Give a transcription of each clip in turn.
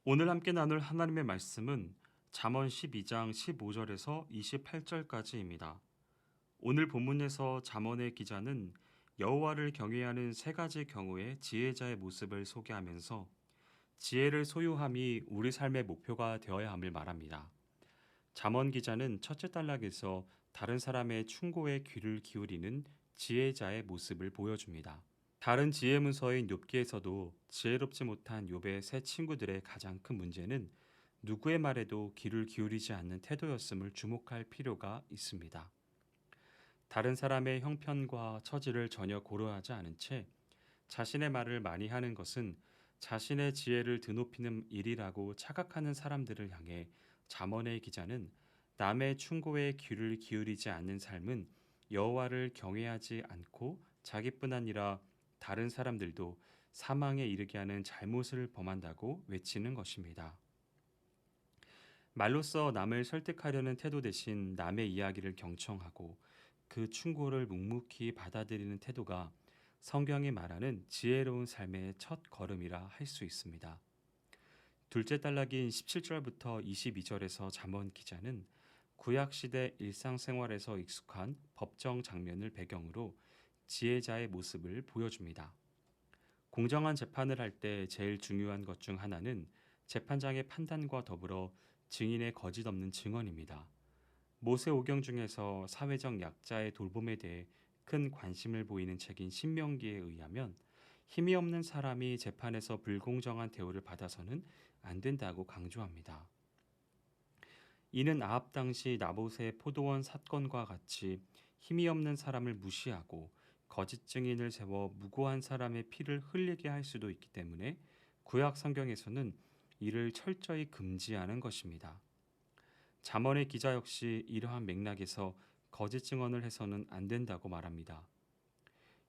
오늘 함께 나눌 하나님의 말씀은 잠언 12장 15절에서 28절까지입니다. 오늘 본문에서 잠언의 기자는 여호와를 경외하는 세 가지 경우의 지혜자의 모습을 소개하면서 지혜를 소유함이 우리 삶의 목표가 되어야 함을 말합니다. 잠언 기자는 첫째 단락에서 다른 사람의 충고에 귀를 기울이는 지혜자의 모습을 보여줍니다. 다른 지혜 문서인 욥기에서도 지혜롭지 못한 욥의 세 친구들의 가장 큰 문제는 누구의 말에도 귀를 기울이지 않는 태도였음을 주목할 필요가 있습니다. 다른 사람의 형편과 처지를 전혀 고려하지 않은 채 자신의 말을 많이 하는 것은 자신의 지혜를 드높이는 일이라고 착각하는 사람들을 향해 잠언의 기자는 남의 충고에 귀를 기울이지 않는 삶은 여호와를 경외하지 않고 자기뿐 아니라 다른 사람들도 사망에 이르게 하는 잘못을 범한다고 외치는 것입니다. 말로써 남을 설득하려는 태도 대신 남의 이야기를 경청하고 그 충고를 묵묵히 받아들이는 태도가 성경이 말하는 지혜로운 삶의 첫 걸음이라 할 수 있습니다. 둘째 단락인 17절부터 22절에서 잠언 기자는 구약시대 일상생활에서 익숙한 법정 장면을 배경으로 지혜자의 모습을 보여줍니다. 공정한 재판을 할 때 제일 중요한 것 중 하나는 재판장의 판단과 더불어 증인의 거짓 없는 증언입니다. 모세오경 중에서 사회적 약자의 돌봄에 대해 큰 관심을 보이는 책인 신명기에 의하면 힘이 없는 사람이 재판에서 불공정한 대우를 받아서는 안 된다고 강조합니다. 이는 아합 당시 나봇의 포도원 사건과 같이 힘이 없는 사람을 무시하고 거짓 증인을 세워 무고한 사람의 피를 흘리게 할 수도 있기 때문에 구약 성경에서는 이를 철저히 금지하는 것입니다. 잠언의 기자 역시 이러한 맥락에서 거짓 증언을 해서는 안 된다고 말합니다.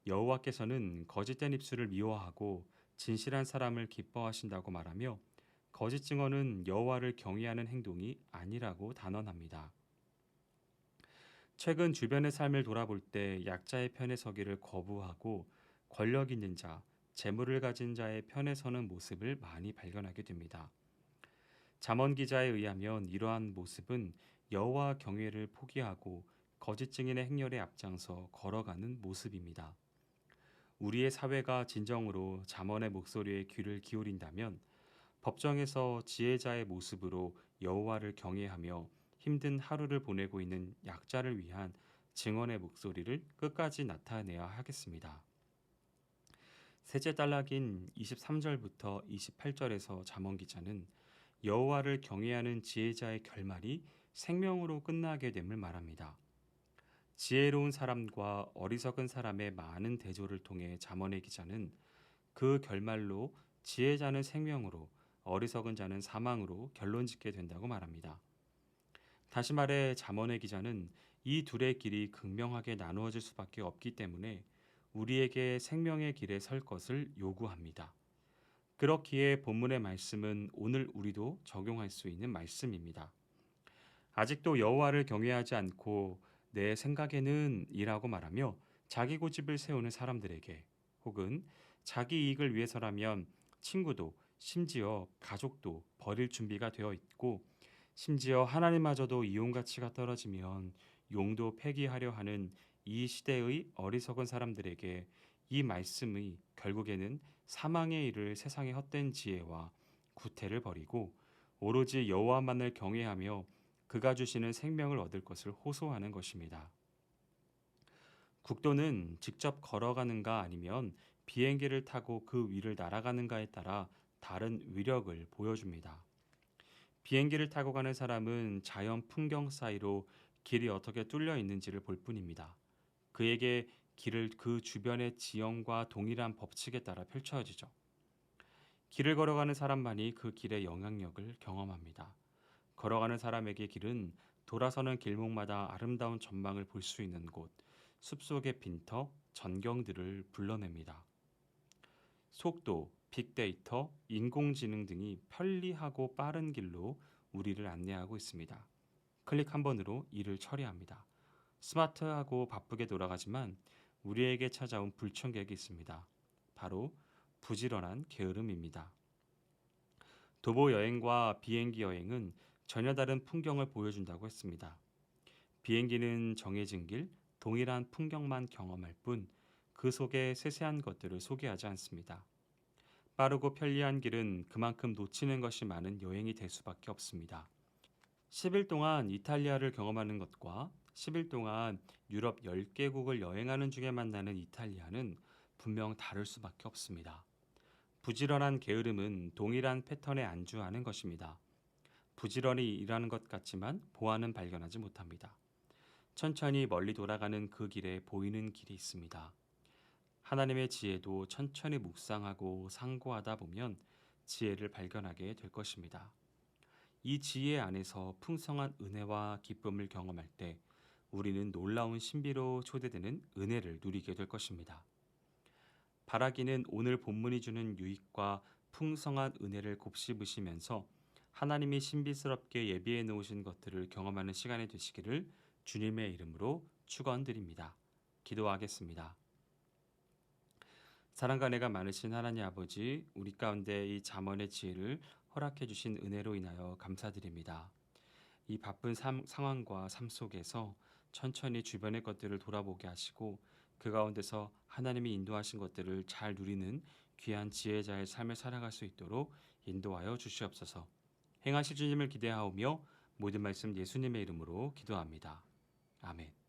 여호와께서는 거짓된 입술을 미워하고 진실한 사람을 기뻐하신다고 말하며 거짓 증언은 여호와를 경외하는 행동이 아니라고 단언합니다. 최근 주변의 삶을 돌아볼 때 약자의 편에 서기를 거부하고 권력 있는 자, 재물을 가진 자의 편에 서는 모습을 많이 발견하게 됩니다. 잠언 기자에 의하면 이러한 모습은 여호와 경외를 포기하고 거짓 증인의 행렬에 앞장서 걸어가는 모습입니다. 우리의 사회가 진정으로 잠언의 목소리에 귀를 기울인다면 법정에서 지혜자의 모습으로 여호와를 경외하며 힘든 하루를 보내고 있는 약자를 위한 증언의 목소리를 끝까지 나타내야 하겠습니다. 셋째 단락인 23절부터 28절에서 잠언 기자는 여호와를 경외하는 지혜자의 결말이 생명으로 끝나게 됨을 말합니다. 지혜로운 사람과 어리석은 사람의 많은 대조를 통해 잠언의 기자는 그 결말로 지혜자는 생명으로 어리석은 자는 사망으로 결론짓게 된다고 말합니다. 다시 말해 잠언의 기자는 이 둘의 길이 극명하게 나누어질 수밖에 없기 때문에 우리에게 생명의 길에 설 것을 요구합니다. 그렇기에 본문의 말씀은 오늘 우리도 적용할 수 있는 말씀입니다. 아직도 여호와를 경외하지 않고 내 생각에는 이라고 말하며 자기 고집을 세우는 사람들에게 혹은 자기 이익을 위해서라면 친구도 심지어 가족도 버릴 준비가 되어 있고 심지어 하나님마저도 이용 가치가 떨어지면 용도 폐기하려 하는 이 시대의 어리석은 사람들에게 이 말씀이 결국에는 사망에 이를 세상의 헛된 지혜와 구태를 버리고 오로지 여호와만을 경외하며 그가 주시는 생명을 얻을 것을 호소하는 것입니다. 국도는 직접 걸어가는가 아니면 비행기를 타고 그 위를 날아가는가에 따라 다른 위력을 보여줍니다. 비행기를 타고 가는 사람은 자연 풍경 사이로 길이 어떻게 뚫려 있는지를 볼 뿐입니다. 그에게 길을 그 주변의 지형과 동일한 법칙에 따라 펼쳐지죠. 길을 걸어가는 사람만이 그 길의 영향력을 경험합니다. 걸어가는 사람에게 길은 돌아서는 길목마다 아름다운 전망을 볼 수 있는 곳, 숲속의 빈터, 전경들을 불러냅니다. 속도, 빅데이터, 인공지능 등이 편리하고 빠른 길로 우리를 안내하고 있습니다. 클릭 한 번으로 일을 처리합니다. 스마트하고 바쁘게 돌아가지만 우리에게 찾아온 불청객이 있습니다. 바로 부지런한 게으름입니다. 도보 여행과 비행기 여행은 전혀 다른 풍경을 보여준다고 했습니다. 비행기는 정해진 길, 동일한 풍경만 경험할 뿐 그 속의 세세한 것들을 소개하지 않습니다. 빠르고 편리한 길은 그만큼 놓치는 것이 많은 여행이 될 수밖에 없습니다. 10일 동안 이탈리아를 경험하는 것과 10일 동안 유럽 10개국을 여행하는 중에 만나는 이탈리아는 분명 다를 수밖에 없습니다. 부지런한 게으름은 동일한 패턴에 안주하는 것입니다. 부지런히 일하는 것 같지만 보안은 발견하지 못합니다. 천천히 멀리 돌아가는 그 길에 보이는 길이 있습니다. 하나님의 지혜도 천천히 묵상하고 상고하다 보면 지혜를 발견하게 될 것입니다. 이 지혜 안에서 풍성한 은혜와 기쁨을 경험할 때 우리는 놀라운 신비로 초대되는 은혜를 누리게 될 것입니다. 바라기는 오늘 본문이 주는 유익과 풍성한 은혜를 곱씹으시면서 하나님이 신비스럽게 예비해 놓으신 것들을 경험하는 시간이 되시기를 주님의 이름으로 축원드립니다. 기도하겠습니다. 사랑과 은혜가 많으신 하나님 아버지, 우리 가운데 이 잠언의 지혜를 허락해 주신 은혜로 인하여 감사드립니다. 이 바쁜 상황과 삶 속에서 천천히 주변의 것들을 돌아보게 하시고 그 가운데서 하나님이 인도하신 것들을 잘 누리는 귀한 지혜자의 삶을 살아갈 수 있도록 인도하여 주시옵소서. 행하실 주님을 기대하오며 모든 말씀 예수님의 이름으로 기도합니다. 아멘.